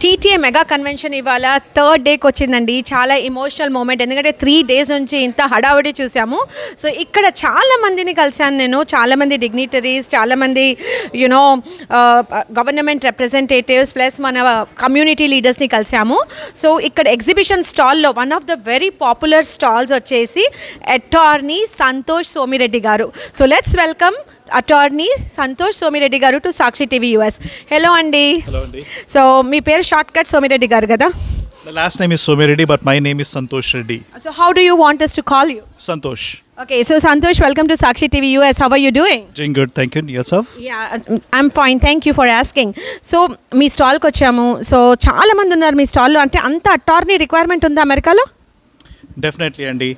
TTA mega convention ఇవాళ third డేకి వచ్చిందండి. చాలా ఎమోషనల్ మూమెంట్, ఎందుకంటే 3 days నుంచి ఇంత హడావుడి చూసాము. సో ఇక్కడ చాలా మందిని కలిశాను నేను, చాలామంది డిగ్నిటరీస్, చాలామంది యునో గవర్నమెంట్ రిప్రజెంటేటివ్స్ ప్లస్ మన కమ్యూనిటీ లీడర్స్ని కలిసాము. సో ఇక్కడ ఎగ్జిబిషన్ స్టాల్లో one of the very popular stalls వచ్చేసి attorney Santosh Somireddy garu. So let's welcome attorney Santosh Somireddy garu to Sakshi TV US. Hello అండి. సో మీ పేరు షార్ట్ కట్ సోమిరెడ్డి గారు కదా? The last name is Somireddy, but my name is Santosh Reddy. So how do you want us to call you? Santosh. Okay, so Santosh, welcome to Sakshi TV US. How are you doing? Doing good, thank you. Yourself? Yeah, I'm fine. Thank you for asking. So మీ స్టాల్కి వచ్చాము. So చాలా మంది ఉన్నారు మీ స్టాల్లో. అంటే అంత attorney requirement ఉందా అమెరికాలో? Definitely, Andy.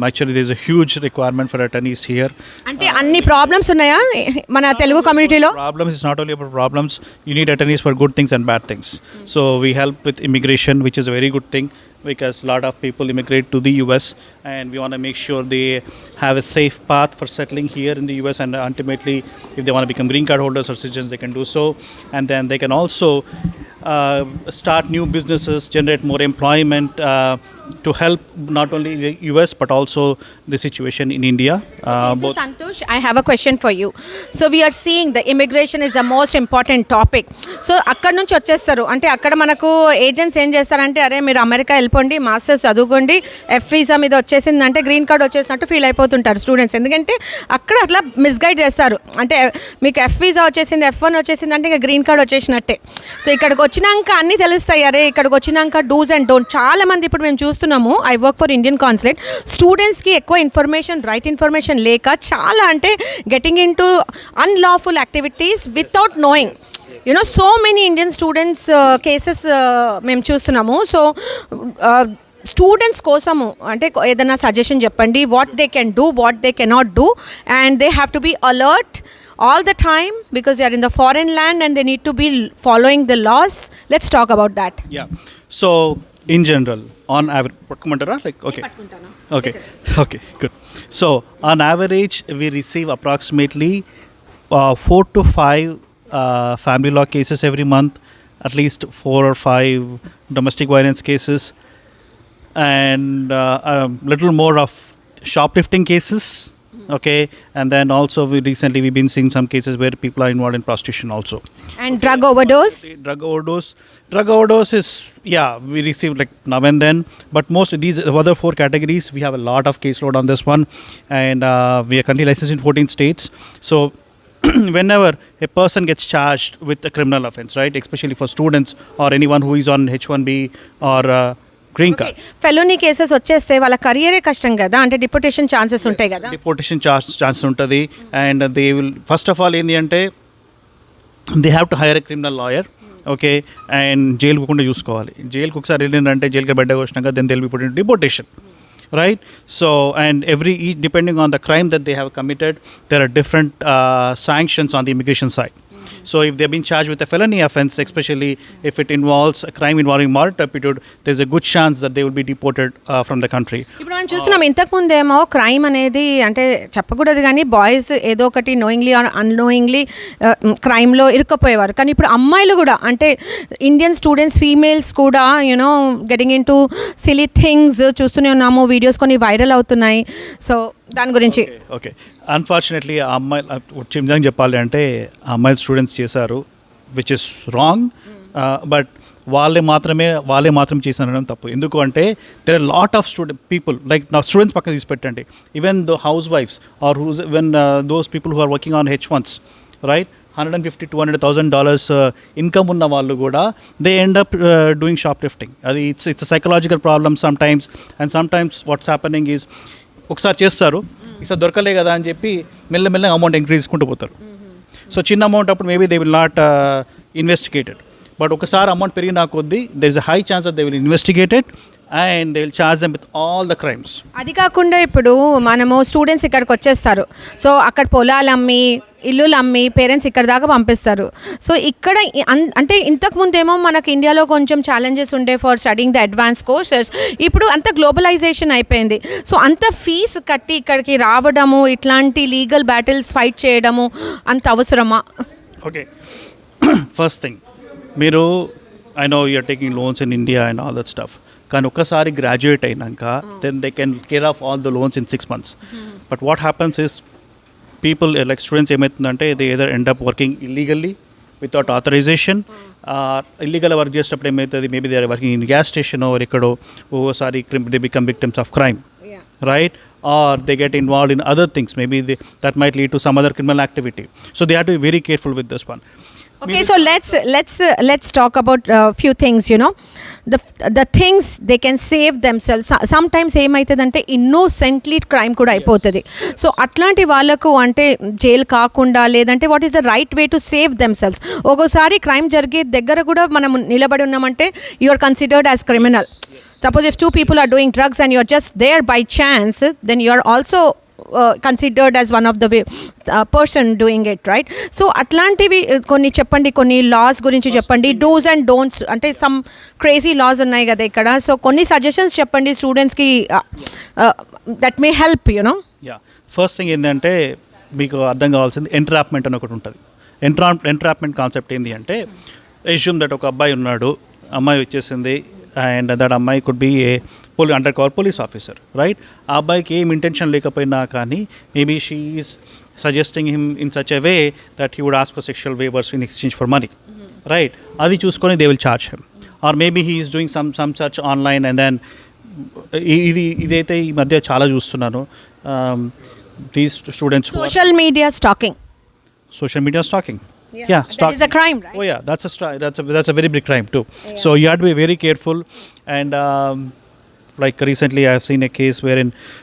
Actually, there's a huge requirement for attorneys here. అంటే అన్ని ప్రాబ్లమ్స్ ఉన్నాయా మన తెలుగు కమ్యూనిటీలో? Problems is not only about problems. You need attorneys for good things and bad things. So we help with immigration, which is a very good thing because a lot of people immigrate to the US, and we want to make sure they have a safe path for settling here in the US, and ultimately, if they want to become green card holders or citizens, they can do so, and then they can also start new businesses, generate more employment to help not only the US but also the situation in India. So Santosh, I have a question for you. So we are seeing the immigration is the most important topic. So అక్కడ నుంచి వచ్చేస్తారు, అంటే అక్కడ మనకు agents ఏం చేస్తారంటే, అరే మీరు అమెరికా వెళ్ళిపోండి, మాస్టర్స్ చదువుకోండి, ఎఫ్ వీసా మీద వచ్చేసిందంటే గ్రీన్ కార్డ్ వచ్చేసినట్టు ఫీల్ అయిపోతుంటారు స్టూడెంట్స్. ఎందుకంటే అక్కడ అట్లా మిస్గైడ్ చేస్తారు, అంటే మీకు ఎఫ్ వీసా వచ్చేసింది, F1 వచ్చేసింది అంటే ఇంకా గ్రీన్ కార్డ్ వచ్చేసినట్టే. సో ఇక్కడికి వచ్చినాక అన్నీ తెలుస్తాయి, అరే ఇక్కడికి వచ్చినాక డూస్ అండ్ డోంట్. చాలా మంది ఇప్పుడు మేము చూస్తున్నాము, I work for Indian consulate, స్టూడెంట్స్కి ఎక్కువ ఇన్ఫర్మేషన్, రైట్ ఇన్ఫర్మేషన్ లేక చాలా అంటే getting into unlawful activities without knowing. You know so many Indian students cases మేము చూస్తున్నాము. సో స్టూడెంట్స్ కోసము అంటే ఏదైనా సజెషన్ చెప్పండి, what they can do, what they cannot do, and they have to be alert all the time because they are in the foreign land and they need to be following the laws. Let's talk about that. Yeah. So in general, on average, okay, good. So on average, we receive approximately 4 to 5 family law cases every month, at least 4 or 5 domestic violence cases, and a little more of shoplifting cases. Okay, and then also we've been seeing some cases where people are involved in prostitution also. And okay. Drug overdose is, yeah, we receive like now and then, but most of these other 4 categories we have a lot of caseload on this one, and we are currently licensed in 14 states. So whenever a person gets charged with a criminal offense, right, especially for students or anyone who is on H1B or green card, felony cases వచ్చేస్తే వాళ్ళ కెరియరే కష్టం కదా, అంటే deportation chances ఉంటాయి కదా? Deportation chance ఉంటుంది, and they will first of all ఏంటి అంటే they have to hire a criminal lawyer. Okay, and జైలుకు కూడా చూసుకోవాలి. జైలుకు ఒకసారి వెళ్ళిందంటే జైలుకి బెడ్డ వచ్చినాక then they will be put in deportation, right? So and depending on the crime that they have committed, there are different sanctions on the immigration side. So if they've been charged with a felony offense, especially if it involves a crime involving moral turpitude, there's a good chance that they will be deported from the country. ఇప్పుడు మనం చూస్తున్నాం, ఇంతకుముందేమో crime అనేది అంటే చెప్పకూడదు కానీ boys ఏదో ఒకటి knowingly are annoyingly క్రైమ్లో ఇరుక్కుపోయేవారు. కానీ ఇప్పుడు అమ్మాయిలు కూడా, అంటే ఇండియన్ స్టూడెంట్స్ ఫీమేల్స్ కూడా you know getting in to silly things చూస్తూనే ఉన్నాము, వీడియోస్ కొన్ని వైరల్ అవుతున్నాయి. సో దాని గురించి ఓకే, అన్ఫార్చునేట్లీ ఆ అమ్మాయిలు చెప్పాలి అంటే ఆ అమ్మాయిలు స్టూడెంట్స్ చేశారు, విచ్ ఇస్ రాంగ్. బట్ వాళ్ళే మాత్రం చేశారనడం తప్పు. ఎందుకు అంటే there are lot of people like నా స్టూడెంట్స్ పక్కన తీసి పెట్టండి, ఈవెన్ ద హౌస్ వైఫ్స్ or even those people who are working on H1s, right, $150,000-$200,000 income ఉన్న వాళ్ళు కూడా they end up doing shoplifting. అది it's psychological problem sometimes, and sometimes what's happening is ఒకసారి చేస్తారు, ఈసారి దొరకలే కదా అని చెప్పి మెల్లమెల్లగా అమౌంట్ ఇంక్రీజ్ చేసుకుంటూ పోతారు. సో చిన్న అమౌంట్ అప్పుడు maybe they will not investigated, but ఒకసారి అమౌంట్ పెరిగిన కొద్దీ there is a high chance that they will investigated and they will charge them with all the crimes. అది కాకుండా ఇప్పుడు మనము స్టూడెంట్స్ ఇక్కడికి వచ్చేస్తారు, సో అక్కడ పొలాలు అమ్మి ఇల్లులు అమ్మి పేరెంట్స్ ఇక్కడ దాకా పంపిస్తారు. సో ఇక్కడ అంటే ఇంతకుముందేమో మనకు ఇండియాలో కొంచెం ఛాలెంజెస్ ఉండే for studying the advance courses. ఇప్పుడు అంత గ్లోబలైజేషన్ అయిపోయింది. సో అంత ఫీజు కట్టి ఇక్కడికి రావడము, ఇట్లాంటి లీగల్ బ్యాటిల్స్ ఫైట్ చేయడము అంత అవసరమా? ఓకే, ఫస్ట్ థింగ్, మీరు I know you're taking loans in India and all that stuff, కానీ ఒక్కసారి గ్రాడ్యుయేట్ అయినాక then they can clear off all the loans in 6 months. But what happens is people like students ఏమవుతుందంటే they either end up working illegally without authorization. Illegal work చేసేటప్పుడు ఏమవుతుంది, maybe they are working in gas station or ఎక్కడో, ఓసారి they become victims of crime, right? Or they get involved in other things, maybe that might lead to some other criminal activity. So they have to be very careful with this one. Okay, so let's talk about few things, you know, the things they can save themselves. Sometimes ఏమైతుందంటే innocently crime కూడా అయిపోతుంది. So అట్లాంటి వాళ్ళకు అంటే జైలు కాకుండా లేదంటే what is the right way to save themselves? ఒక్కోసారి క్రైమ్ జరిగే దగ్గర కూడా మనం నిలబడి ఉన్నామంటే you are considered as criminal. Suppose if 2 people are doing drugs and you're just there by chance, then you are also considered as one of the person doing it, right? So atlantivi konni cheppandi, konni laws gurinchi cheppandi, do's and don'ts ante some crazy laws unnai kada ikkada. So konni suggestions cheppandi students ki that may help, you know. Yeah, first thing ఏంటంటే మీకు అర్థం కావాల్సింది entrapment అని ఒకటి ఉంటుంది. Entrapment concept ఏంటి అంటే, assume that ఒక అబ్బాయి ఉన్నాడు, అమ్మాయి వచ్చేసింది అండ్ దట్ అమ్మాయి could be a undercover police officer, right? ఆ అబ్బాయికి ఏం ఇంటెన్షన్ లేకపోయినా కానీ maybe she is suggesting him in such a way that he would ask for sexual favours in exchange for money, right? అది చూసుకొని they will charge him. Or maybe he is doing some such online and then ఇదైతే ఈ మధ్య చాలా చూస్తున్నాను, these students Social media stalking. social media stalking. Yeah, that is a crime, right? Oh yeah, that's a very big crime too. Yeah. So you have to be very careful. And like recently I have seen a case wherein